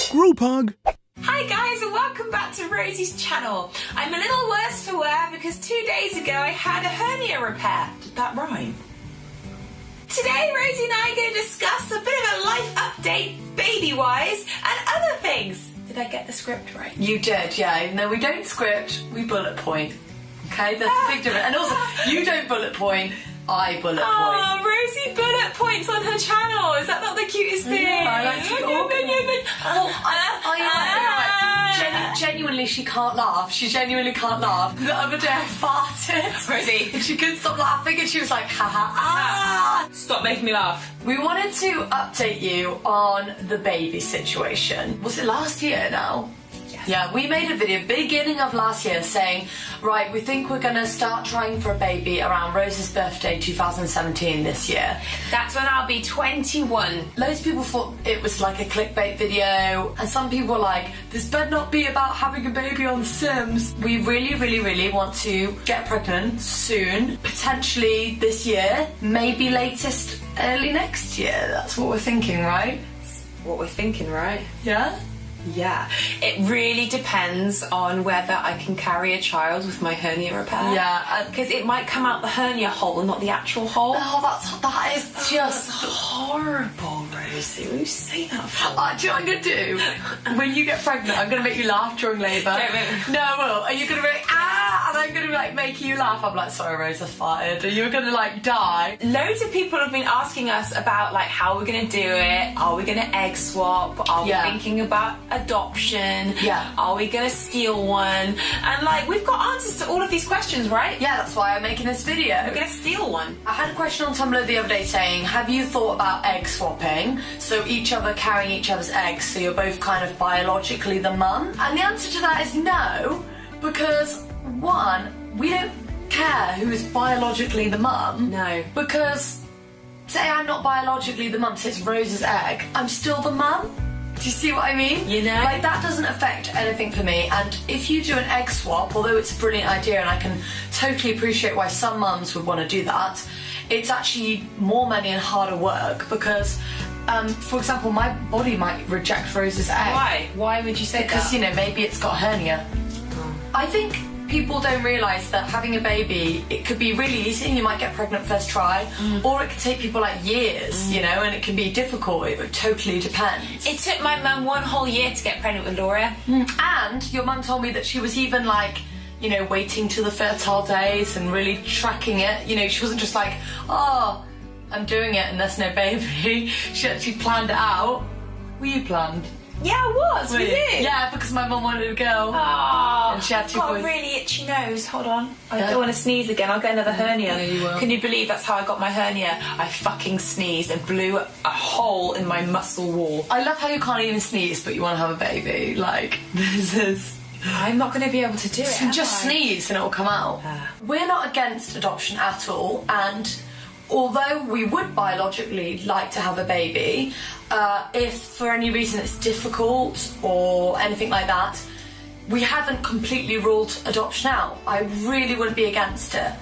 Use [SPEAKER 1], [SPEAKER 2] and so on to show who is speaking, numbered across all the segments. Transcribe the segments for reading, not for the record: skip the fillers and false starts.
[SPEAKER 1] Group hug.
[SPEAKER 2] Hi guys and welcome back to Rosie's channel. I'm a little worse for wear because 2 days ago I had a hernia repair. Did that rhyme? Today Rosie and I are going to discuss a bit of a life update, baby-wise, and other things. Did I get the script right?
[SPEAKER 3] You did, yeah. No, we don't script, we bullet point. Okay, that's a big difference. And also, you don't bullet point, I bullet point.
[SPEAKER 2] Oh, Rosie bullet points on her channel. Is that not the cutest thing?
[SPEAKER 3] Yeah, I like to organise. Genuinely, she can't laugh. She genuinely can't laugh. The other day I farted.
[SPEAKER 2] Rosie.
[SPEAKER 3] And she couldn't stop laughing and she was like, ha ha, ah.
[SPEAKER 2] Stop making me laugh.
[SPEAKER 3] We wanted to update you on the baby situation. Was it last year now? Yeah, we made a video beginning of last year saying, right, we think we're going to start trying for a baby around Rose's birthday 2017 this year.
[SPEAKER 2] That's when I'll be 21.
[SPEAKER 3] Loads of people thought it was like a clickbait video, and some people were like, this better not be about having a baby on The Sims. We really want to get pregnant soon, potentially this year, maybe latest early next year. That's what we're thinking, right?
[SPEAKER 2] What we're thinking, right?
[SPEAKER 3] Yeah?
[SPEAKER 2] Yeah, it really depends on whether I can carry a child with my hernia repair.
[SPEAKER 3] Yeah,
[SPEAKER 2] because it might come out the hernia hole, not the actual hole.
[SPEAKER 3] Oh, that is just horrible, Rosie. When you say that for? Do you know what I'm gonna do? When you get pregnant, I'm gonna make you laugh during labour.
[SPEAKER 2] Don't make me.
[SPEAKER 3] No, I will. Are you gonna be like, and I'm gonna like make you laugh? I'm like, sorry, Rose, I farted. Are you gonna like die?
[SPEAKER 2] Loads of people have been asking us about like how we're gonna do it. Are we gonna egg swap? Are we thinking about adoption?
[SPEAKER 3] Yeah.
[SPEAKER 2] Are we gonna steal one? And like we've got answers to all of these questions, right?
[SPEAKER 3] Yeah, that's why I'm making this video.
[SPEAKER 2] We're gonna steal one.
[SPEAKER 3] I had a question on Tumblr the other day saying, have you thought about egg swapping? So each other carrying each other's eggs, so you're both kind of biologically the mum? And the answer to that is no, because one, we don't care who is biologically the mum.
[SPEAKER 2] No.
[SPEAKER 3] Because say I'm not biologically the mum, say it's Rose's egg, I'm still the mum. Do you see what I mean?
[SPEAKER 2] You know?
[SPEAKER 3] Like, that doesn't affect anything for me. And if you do an egg swap, although it's a brilliant idea and I can totally appreciate why some mums would want to do that, it's actually more money and harder work because, for example, my body might reject Rose's egg.
[SPEAKER 2] Why? Why would you say that?
[SPEAKER 3] Because, you know, maybe it's got hernia. Oh. I think people don't realise that having a baby, it could be really easy and you might get pregnant first try, or it could take people like years, you know, and it can be difficult. It totally depends.
[SPEAKER 2] It took my mum 1 whole year to get pregnant with Laura.
[SPEAKER 3] And your mum told me that she was even like, you know, waiting till the fertile days and really tracking it. You know, she wasn't just like, oh, I'm doing it and there's no baby. She actually planned it out. Were you planned?
[SPEAKER 2] Yeah, I was. We did.
[SPEAKER 3] Yeah, because my mum wanted a girl.
[SPEAKER 2] Oh,
[SPEAKER 3] and she had 2
[SPEAKER 2] got
[SPEAKER 3] boys.
[SPEAKER 2] a really itchy nose. Hold on. I don't want to sneeze again. I'll get another hernia.
[SPEAKER 3] No, you won't.
[SPEAKER 2] Can you believe that's how I got my hernia? I fucking sneezed and blew a hole in my muscle wall.
[SPEAKER 3] I love how you can't even sneeze, but you want to have a baby. Like, this is...
[SPEAKER 2] I'm not going to be able to do it.
[SPEAKER 3] Just sneeze and it'll come out. We're not against adoption at all, and although we would biologically like to have a baby, if for any reason it's difficult or anything like that, we haven't completely ruled adoption out. I really wouldn't be against it.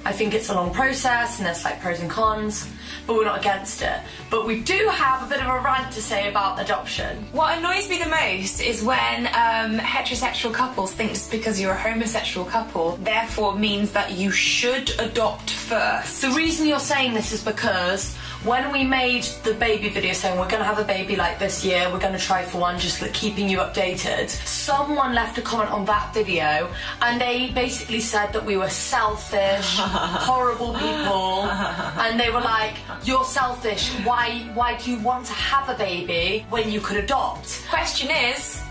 [SPEAKER 3] I think it's a long process and there's like pros and cons, but we're not against it. But we do have a bit of a rant to say about adoption.
[SPEAKER 2] What annoys me the most is when heterosexual couples think just because you're a homosexual couple, therefore means that you should adopt first.
[SPEAKER 3] The reason you're saying this is because when we made the baby video saying we're going to have a baby like this year, we're going to try for one, just like keeping you updated, someone left a comment on that video and they basically said that we were selfish, horrible people, and they were like, you're selfish, why do you want to have a baby when you could adopt?
[SPEAKER 2] Question is,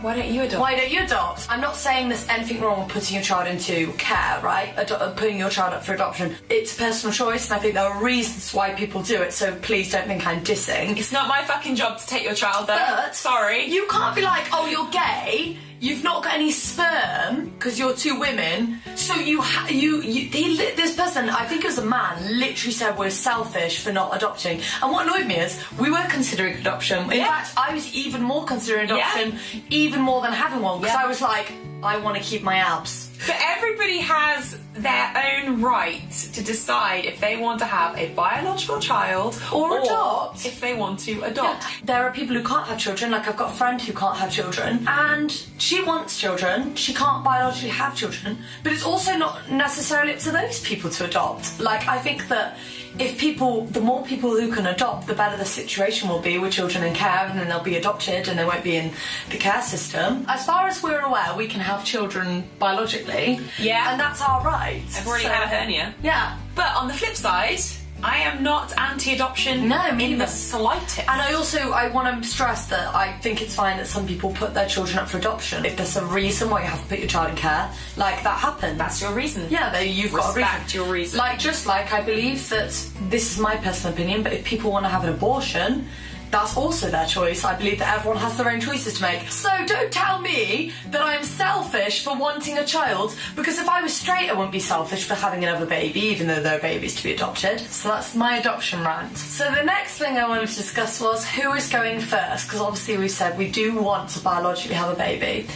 [SPEAKER 2] why don't you adopt?
[SPEAKER 3] Why don't you adopt? I'm not saying there's anything wrong with putting your child into care, right? Putting your child up for adoption. It's a personal choice, and I think there are reasons why people do it, so please don't think I'm dissing.
[SPEAKER 2] It's not my fucking job to take your child, though.
[SPEAKER 3] But
[SPEAKER 2] sorry.
[SPEAKER 3] You can't be like, oh, you're gay, you've not got any sperm, because you're 2 women, so this person, I think it was a man, literally said we're selfish for not adopting. And what annoyed me is, we were considering adoption. In fact, I was even more considering adoption, even more than having one, because I was like, I want to keep my abs.
[SPEAKER 2] But everybody has their own right to decide if they want to have a biological child
[SPEAKER 3] or adopt.
[SPEAKER 2] If they want to adopt.
[SPEAKER 3] Yeah. There are people who can't have children, like I've got a friend who can't have children, and she wants children, she can't biologically have children, but it's also not necessarily up to those people to adopt. Like, I think that the more people who can adopt, the better the situation will be with children in care, and then they'll be adopted and they won't be in the care system. As far as we're aware, we can have children biologically.
[SPEAKER 2] Yeah.
[SPEAKER 3] And that's our right.
[SPEAKER 2] I've already had a hernia.
[SPEAKER 3] Yeah.
[SPEAKER 2] But on the flip side, I am not anti-adoption in the slightest.
[SPEAKER 3] And I want to stress that I think it's fine that some people put their children up for adoption. If there's a reason why you have to put your child in care, like that happens.
[SPEAKER 2] That's your reason.
[SPEAKER 3] Yeah, you've got a reason.
[SPEAKER 2] Respect your reason.
[SPEAKER 3] Just like I believe that, this is my personal opinion, but if people want to have an abortion, that's also their choice. I believe that everyone has their own choices to make. So don't tell me that I'm selfish for wanting a child, because if I was straight, I wouldn't be selfish for having another baby, even though there are babies to be adopted. So that's my adoption rant. So the next thing I wanted to discuss was who is going first, because obviously we said we do want to biologically have a baby.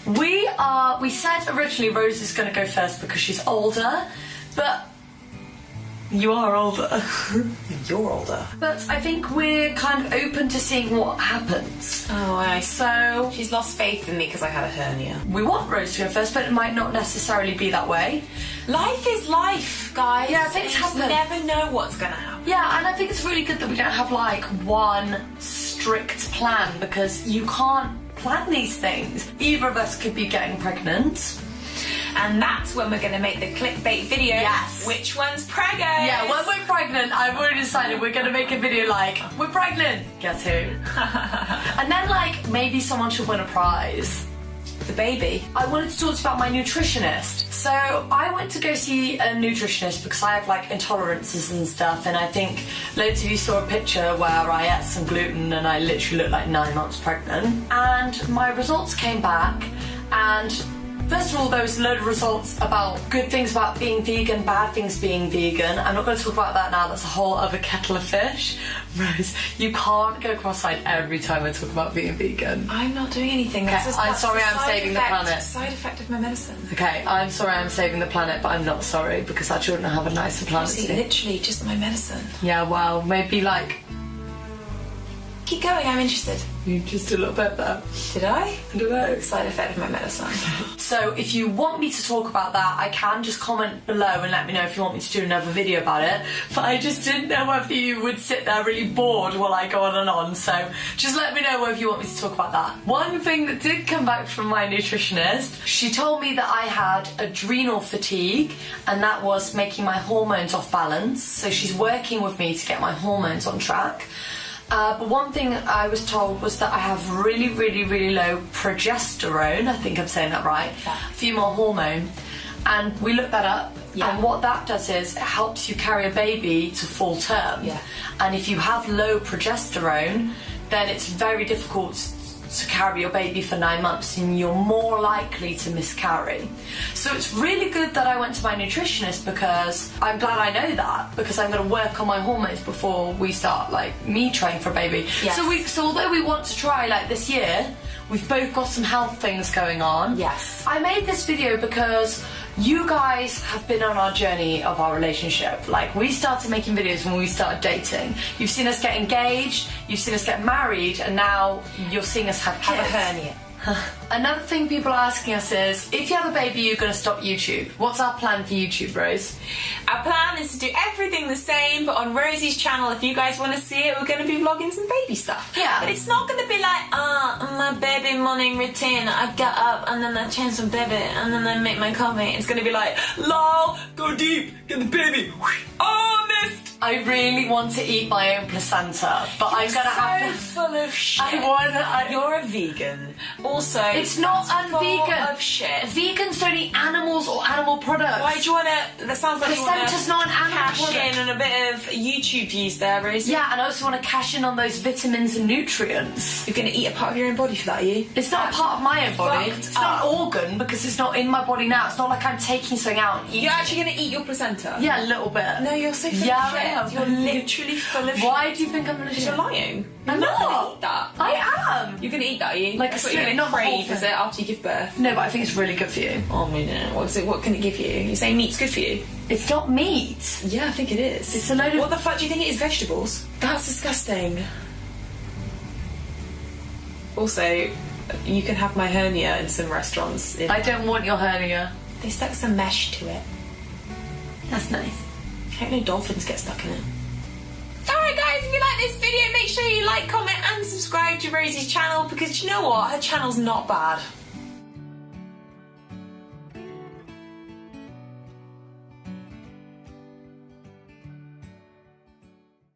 [SPEAKER 3] We said originally Rose is going to go first because she's older, but you are older.
[SPEAKER 2] You're older.
[SPEAKER 3] But I think we're kind of open to seeing what happens.
[SPEAKER 2] Oh,
[SPEAKER 3] So
[SPEAKER 2] she's lost faith in me because I had a hernia.
[SPEAKER 3] we want Rose to go first, but it might not necessarily be that way.
[SPEAKER 2] Life is life, guys.
[SPEAKER 3] Yeah, things
[SPEAKER 2] you just
[SPEAKER 3] happen.
[SPEAKER 2] never know what's going to happen.
[SPEAKER 3] Yeah, and I think it's really good that we don't have like one strict plan, because you can't plan these things. Either of us could be getting pregnant.
[SPEAKER 2] And that's when we're going to make the clickbait video.
[SPEAKER 3] Yes.
[SPEAKER 2] Which one's pregnant?
[SPEAKER 3] Yeah, when we're pregnant, I've already decided we're going to make a video like, we're pregnant, guess who? And then like, maybe someone should win a prize.
[SPEAKER 2] The baby.
[SPEAKER 3] I wanted to talk to you about my nutritionist. So I went to go see a nutritionist because I have like intolerances and stuff, and I think loads of you saw a picture where I ate some gluten and I literally looked like 9 months pregnant. And my results came back, and first of all, there was a load of results about good things about being vegan, bad things being vegan. I'm not going to talk about that now, that's a whole other kettle of fish. Rose, you can't go cross-eyed every time I talk about being vegan.
[SPEAKER 2] I'm not doing anything.
[SPEAKER 3] Okay, I'm sorry, I'm saving the planet.
[SPEAKER 2] Side effect of my medicine.
[SPEAKER 3] Okay, I'm sorry I'm saving the planet, but I'm not sorry, because our children have a nicer planet.
[SPEAKER 2] See, literally just my medicine.
[SPEAKER 3] Yeah, well, maybe like...
[SPEAKER 2] Keep going, I'm interested.
[SPEAKER 3] You just a little bit there.
[SPEAKER 2] Did I?
[SPEAKER 3] I don't know.
[SPEAKER 2] Side effect of my medicine.
[SPEAKER 3] So if you want me to talk about that, I can just comment below and let me know if you want me to do another video about it. But I just didn't know whether you would sit there really bored while I go on and on. So just let me know whether you want me to talk about that. One thing that did come back from my nutritionist, she told me that I had adrenal fatigue, and that was making my hormones off balance. So she's working with me to get my hormones on track. But one thing I was told was that I have really, really, really low progesterone. I think I'm saying that right.
[SPEAKER 2] Yeah.
[SPEAKER 3] Female hormone. And we looked that up.
[SPEAKER 2] Yeah.
[SPEAKER 3] And what that does is it helps you carry a baby to full term.
[SPEAKER 2] Yeah.
[SPEAKER 3] And if you have low progesterone, then it's very difficult to carry your baby for 9 months, and you're more likely to miscarry. So it's really good that I went to my nutritionist, because I'm glad I know that, because I'm going to work on my hormones before we start, like, me trying for a baby.
[SPEAKER 2] Yes.
[SPEAKER 3] So although we want to try, like, this year, we've both got some health things going on.
[SPEAKER 2] Yes.
[SPEAKER 3] I made this video because you guys have been on our journey of our relationship. Like, we started making videos when we started dating. You've seen us get engaged, you've seen us get married, and now you're seeing us have kids.
[SPEAKER 2] Have a hernia.
[SPEAKER 3] Another thing people are asking us is, if you have a baby, you're going to stop YouTube. What's our plan for YouTube, Rose?
[SPEAKER 2] Our plan is to do everything the same, but on Rosie's channel, if you guys want to see it, we're going to be vlogging some baby stuff.
[SPEAKER 3] Yeah.
[SPEAKER 2] But it's not going to be like, my baby morning routine. I get up and then I change some baby and then I make my coffee. It's going to be like, lol, go deep, get the baby. Oh, missed.
[SPEAKER 3] I really want to eat my own placenta, but I'm going to have to...
[SPEAKER 2] full of shit. You're a vegan. Also,
[SPEAKER 3] It's not
[SPEAKER 2] full
[SPEAKER 3] un-vegan.
[SPEAKER 2] of shit.
[SPEAKER 3] Vegans don't eat animals or animal products.
[SPEAKER 2] Why do you want to... That sounds like you want
[SPEAKER 3] Placenta's not an animal
[SPEAKER 2] cash
[SPEAKER 3] product.
[SPEAKER 2] in on a bit of YouTube views there, Rosie.
[SPEAKER 3] Yeah, and I also want to cash in on those vitamins and nutrients.
[SPEAKER 2] You're going to eat a part of your own body for that, are you?
[SPEAKER 3] It's not a part of my own body.
[SPEAKER 2] fucked
[SPEAKER 3] It's not
[SPEAKER 2] up.
[SPEAKER 3] an organ, because it's not in my body now. It's not like I'm taking something out and eating.
[SPEAKER 2] You're actually going to eat your placenta?
[SPEAKER 3] Yeah, a little bit.
[SPEAKER 2] No, you're so full of
[SPEAKER 3] Yeah,
[SPEAKER 2] shit.
[SPEAKER 3] am.
[SPEAKER 2] You're literally full of shit.
[SPEAKER 3] Why do you think I'm gonna
[SPEAKER 2] Because
[SPEAKER 3] shit?
[SPEAKER 2] you're lying.
[SPEAKER 3] I'm
[SPEAKER 2] You're
[SPEAKER 3] not.
[SPEAKER 2] gonna eat that.
[SPEAKER 3] I am.
[SPEAKER 2] You're gonna eat that, are you?
[SPEAKER 3] Like
[SPEAKER 2] That's
[SPEAKER 3] a
[SPEAKER 2] what you're
[SPEAKER 3] spoon,
[SPEAKER 2] gonna
[SPEAKER 3] not the whole
[SPEAKER 2] crave, is it,
[SPEAKER 3] thing.
[SPEAKER 2] after you give birth?
[SPEAKER 3] No, but I think it's really good for you.
[SPEAKER 2] Oh my god. What can it give you? You saying meat's good for you?
[SPEAKER 3] It's not meat.
[SPEAKER 2] Yeah, I think it is.
[SPEAKER 3] It's a load of...
[SPEAKER 2] What the fuck do you think it is? Vegetables? That's disgusting. Also, you can have my hernia in some restaurants.
[SPEAKER 3] I don't want your hernia.
[SPEAKER 2] They stuck some mesh to it.
[SPEAKER 3] That's nice.
[SPEAKER 2] I hope no dolphins get stuck in it. Alright guys, if you like this video, make sure you like, comment and subscribe to Rosie's channel, because you know what? Her channel's not bad.